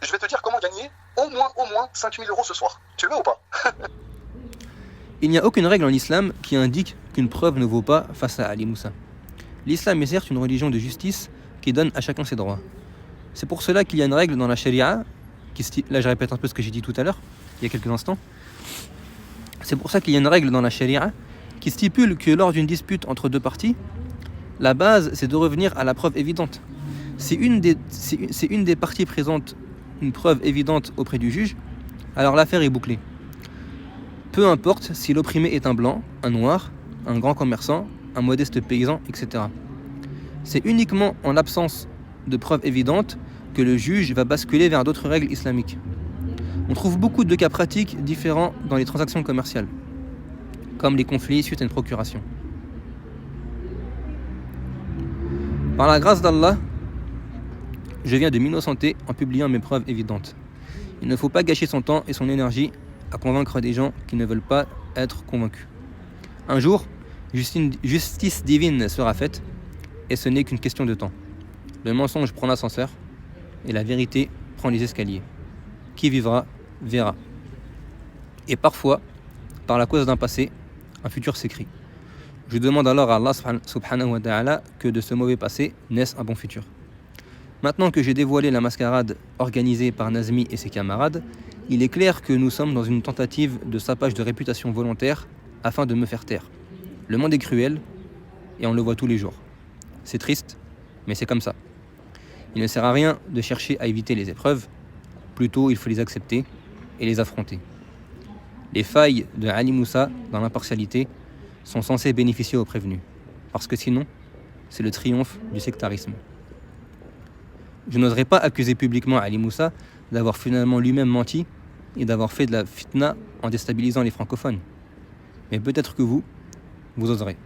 je vais te dire comment gagner au moins 5 000 € ce soir. Tu veux ou pas? Il n'y a aucune règle en islam qui indique qu'une preuve ne vaut pas face à Ali Moussa. L'islam est certes une religion de justice qui donne à chacun ses droits. C'est pour cela qu'il y a une règle dans la charia, là je répète un peu ce que j'ai dit tout à l'heure, il y a quelques instants. C'est pour ça qu'il y a une règle dans la charia qui stipule que lors d'une dispute entre deux parties, la base c'est de revenir à la preuve évidente. Si une des parties présente une preuve évidente auprès du juge, alors l'affaire est bouclée. Peu importe si l'opprimé est un blanc, un noir, un grand commerçant, un modeste paysan, etc. C'est uniquement en l'absence de preuves évidentes que le juge va basculer vers d'autres règles islamiques. On trouve beaucoup de cas pratiques différents dans les transactions commerciales, comme les conflits suite à une procuration. Par la grâce d'Allah, je viens de m'innocenter en publiant mes preuves évidentes. Il ne faut pas gâcher son temps et son énergie à convaincre des gens qui ne veulent pas être convaincus. Un jour, justice divine sera faite, et ce n'est qu'une question de temps. Le mensonge prend l'ascenseur, et la vérité prend les escaliers. Qui vivra, verra. Et parfois, par la cause d'un passé, un futur s'écrit. Je demande alors à Allah subhanahu wa ta'ala que de ce mauvais passé naisse un bon futur. Maintenant que j'ai dévoilé la mascarade organisée par Nazmi et ses camarades, il est clair que nous sommes dans une tentative de sapage de réputation volontaire afin de me faire taire. Le monde est cruel et on le voit tous les jours. C'est triste, mais c'est comme ça. Il ne sert à rien de chercher à éviter les épreuves, plutôt il faut les accepter et les affronter. Les failles de Ali Moussa dans l'impartialité sont censées bénéficier aux prévenus, parce que sinon, c'est le triomphe du sectarisme. Je n'oserais pas accuser publiquement Ali Moussa d'avoir finalement lui-même menti et d'avoir fait de la fitna en déstabilisant les francophones. Mais peut-être que vous oserez.